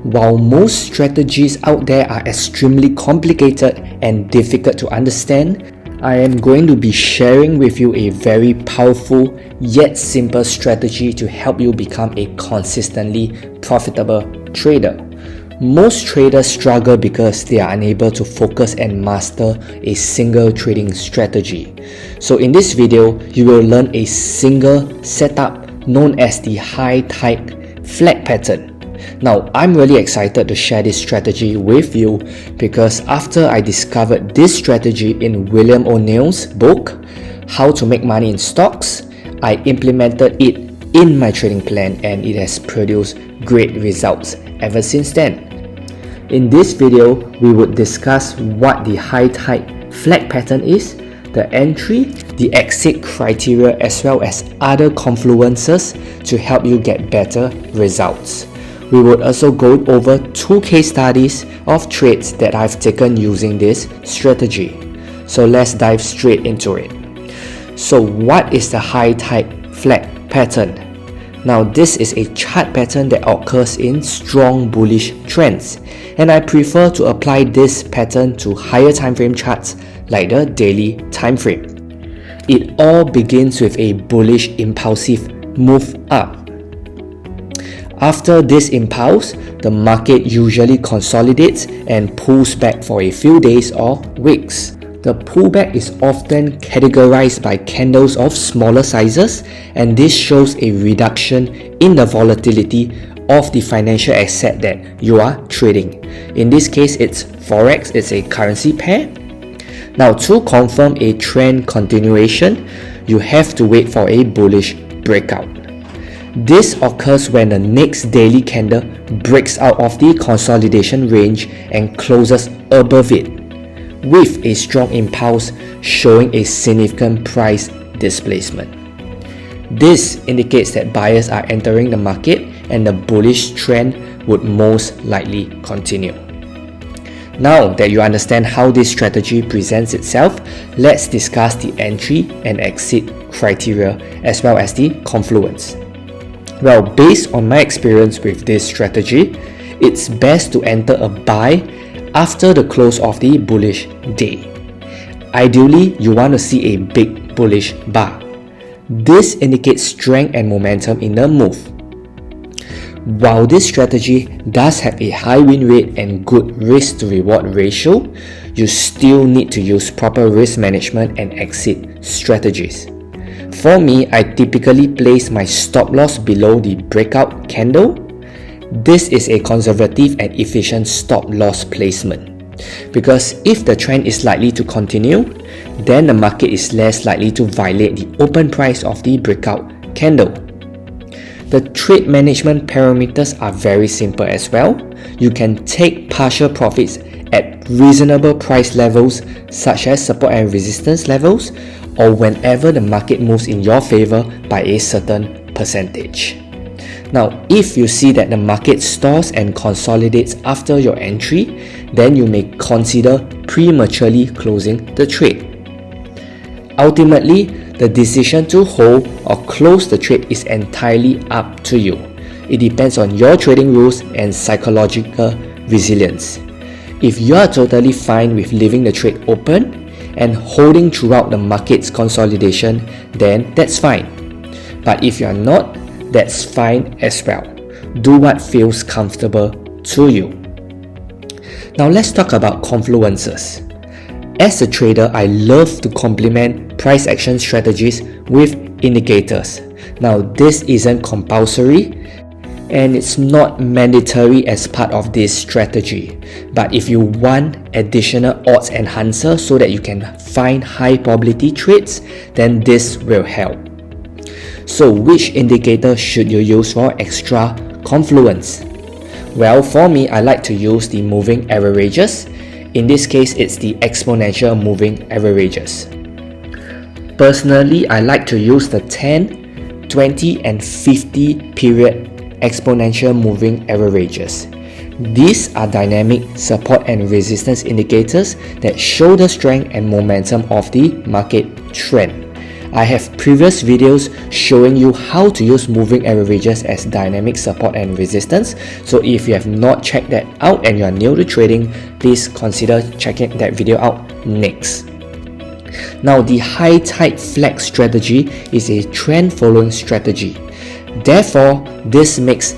While most strategies out there are extremely complicated and difficult to understand, I am going to be sharing with you a very powerful yet simple strategy to help you become a consistently profitable trader. Most traders struggle because they are unable to focus and master a single trading strategy. So in this video, you will learn a single setup known as the high tide flag pattern. Now, I'm really excited to share this strategy with you because after I discovered this strategy in William O'Neill's book, How to Make Money in Stocks, I implemented it in my trading plan and it has produced great results ever since then. In this video, we would discuss what the high tide flag pattern is, the entry, the exit criteria, as well as other confluences to help you get better results. We would also go over 2 case studies of trades that I've taken using this strategy. So let's dive straight into it. So what is the high tide flag pattern? Now this is a chart pattern that occurs in strong bullish trends, and I prefer to apply this pattern to higher time frame charts like the daily time frame. It all begins with a bullish impulsive move up. After this impulse, the market usually consolidates and pulls back for a few days or weeks. The pullback is often categorized by candles of smaller sizes, and this shows a reduction in the volatility of the financial asset that you are trading. In this case, it's Forex, it's a currency pair. Now, to confirm a trend continuation, you have to wait for a bullish breakout. This occurs when the next daily candle breaks out of the consolidation range and closes above it, with a strong impulse showing a significant price displacement. This indicates that buyers are entering the market and the bullish trend would most likely continue. Now that you understand how this strategy presents itself, let's discuss the entry and exit criteria as well as the confluence. Well, based on my experience with this strategy, it's best to enter a buy after the close of the bullish day. Ideally, you want to see a big bullish bar. This indicates strength and momentum in the move. While this strategy does have a high win rate and good risk to reward ratio, you still need to use proper risk management and exit strategies. For me, I typically place my stop loss below the breakout candle. This is a conservative and efficient stop loss placement, because if the trend is likely to continue, then the market is less likely to violate the open price of the breakout candle. The trade management parameters are very simple as well. You can take partial profits at reasonable price levels such as support and resistance levels, or whenever the market moves in your favor by a certain percentage. Now, if you see that the market stalls and consolidates after your entry, then you may consider prematurely closing the trade. Ultimately, the decision to hold or close the trade is entirely up to you. It depends on your trading rules and psychological resilience. If you are totally fine with leaving the trade open and holding throughout the market's consolidation, then that's fine. But if you are not, that's fine as well. Do what feels comfortable to you. Now let's talk about confluences. As a trader, I love to complement price action strategies with indicators. Now this isn't compulsory and it's not mandatory as part of this strategy. But if you want additional odds enhancer so that you can find high probability trades, then this will help. So which indicator should you use for extra confluence? Well, for me, I like to use the moving averages. In this case, it's the exponential moving averages. Personally, I like to use the 10, 20 and 50 period exponential moving averages. These are dynamic support and resistance indicators that show the strength and momentum of the market trend. I have previous videos showing you how to use moving averages as dynamic support and resistance. So if you have not checked that out and you are new to trading, please consider checking that video out next. Now, the high tide flag strategy is a trend following strategy. Therefore, this makes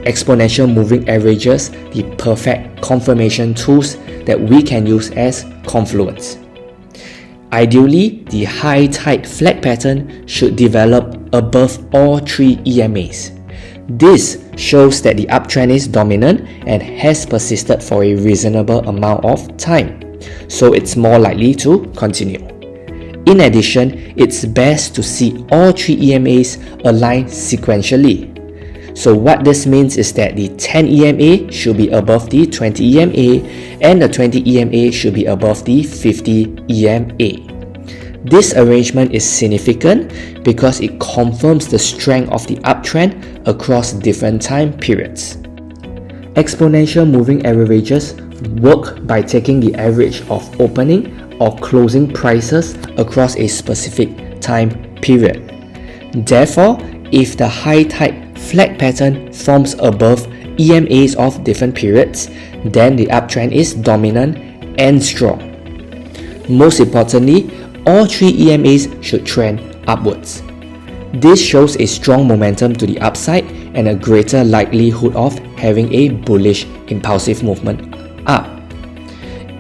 exponential moving averages the perfect confirmation tools that we can use as confluence. Ideally, the high tide flag pattern should develop above all three EMAs. This shows that the uptrend is dominant and has persisted for a reasonable amount of time, so it's more likely to continue. In addition, it's best to see all three EMAs align sequentially. So what this means is that the 10 EMA should be above the 20 EMA and the 20 EMA should be above the 50 EMA. This arrangement is significant because it confirms the strength of the uptrend across different time periods. Exponential moving averages work by taking the average of opening or closing prices across a specific time period. Therefore, if the high tide flag pattern forms above EMAs of different periods, then the uptrend is dominant and strong. Most importantly, all three EMAs should trend upwards. This shows a strong momentum to the upside and a greater likelihood of having a bullish impulsive movement up.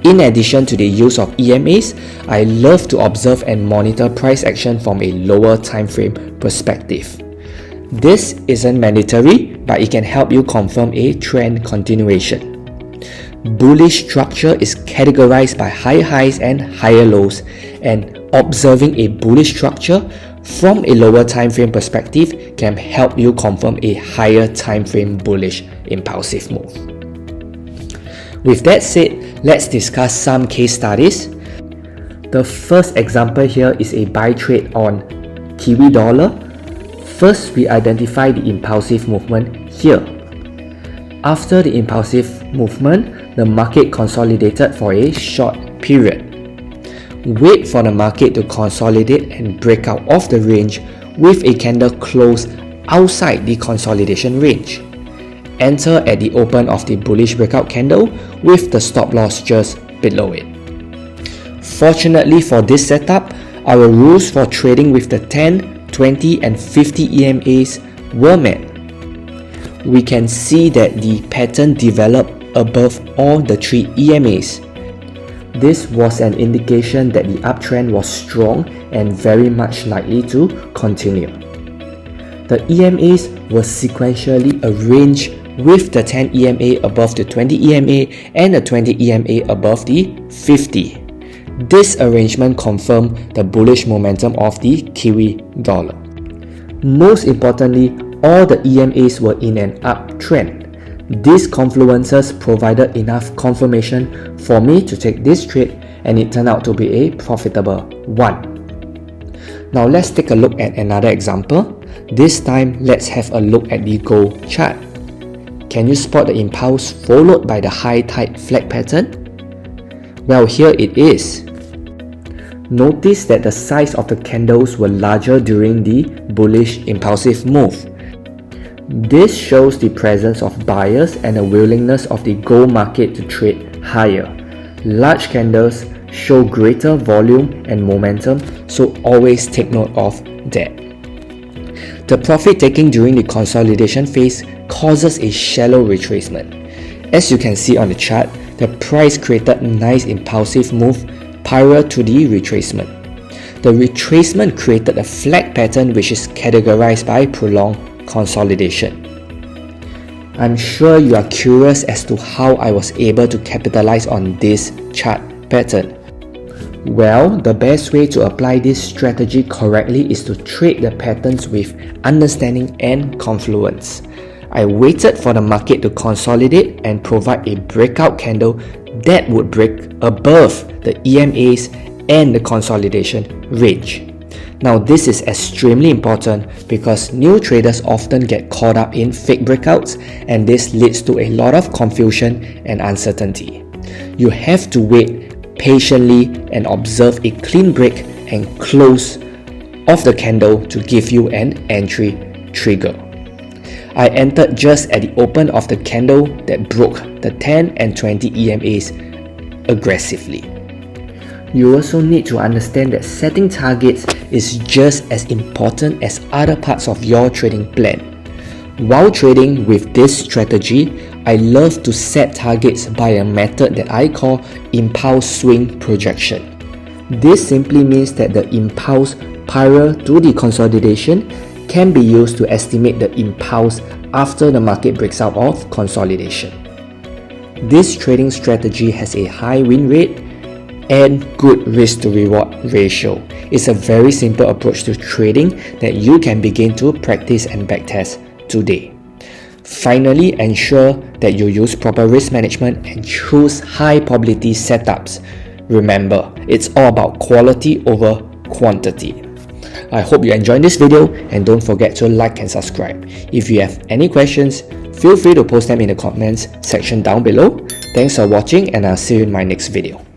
In addition to the use of EMAs, I love to observe and monitor price action from a lower time frame perspective. This isn't mandatory, but it can help you confirm a trend continuation. Bullish structure is categorized by higher highs and higher lows, and observing a bullish structure from a lower time frame perspective can help you confirm a higher time frame bullish impulsive move. With that said, let's discuss some case studies. The first example here is a buy trade on Kiwi dollar. First, we identify the impulsive movement here. After the impulsive movement, the market consolidated for a short period. Wait for the market to consolidate and break out of the range with a candle close outside the consolidation range. Enter at the open of the bullish breakout candle with the stop loss just below it. Fortunately for this setup, our rules for trading with the 10, 20 and 50 EMAs were met. We can see that the pattern developed above all the three EMAs. This was an indication that the uptrend was strong and very much likely to continue. The EMAs were sequentially arranged with the 10 EMA above the 20 EMA and the 20 EMA above the 50. This arrangement confirmed the bullish momentum of the Kiwi dollar. Most importantly, all the EMAs were in an uptrend. These confluences provided enough confirmation for me to take this trade, and it turned out to be a profitable one. Now let's take a look at another example. This time, let's have a look at the gold chart. Can you spot the impulse followed by the high tide flag pattern? Well, here it is. Notice that the size of the candles were larger during the bullish impulsive move. This shows the presence of buyers and a willingness of the gold market to trade higher. Large candles show greater volume and momentum, so always take note of that. The profit taking during the consolidation phase causes a shallow retracement. As you can see on the chart, the price created a nice impulsive move prior to the retracement. The retracement created a flag pattern which is categorized by prolonged consolidation. I'm sure you are curious as to how I was able to capitalize on this chart pattern. Well, the best way to apply this strategy correctly is to trade the patterns with understanding and confluence. I waited for the market to consolidate and provide a breakout candle that would break above the EMAs and the consolidation range. Now this is extremely important because new traders often get caught up in fake breakouts, and this leads to a lot of confusion and uncertainty. You have to wait patiently and observe a clean break and close of the candle to give you an entry trigger. I entered just at the open of the candle that broke the 10 and 20 EMAs aggressively. You also need to understand that setting targets is just as important as other parts of your trading plan. While trading with this strategy, I love to set targets by a method that I call impulse swing projection. This simply means that the impulse prior to the consolidation can be used to estimate the impulse after the market breaks out of consolidation. This trading strategy has a high win rate and good risk to reward ratio. It's a very simple approach to trading that you can begin to practice and backtest today. Finally, ensure that you use proper risk management and choose high probability setups. Remember, it's all about quality over quantity. I hope you enjoyed this video and don't forget to like and subscribe. If you have any questions, feel free to post them in the comments section down below. Thanks for watching and I'll see you in my next video.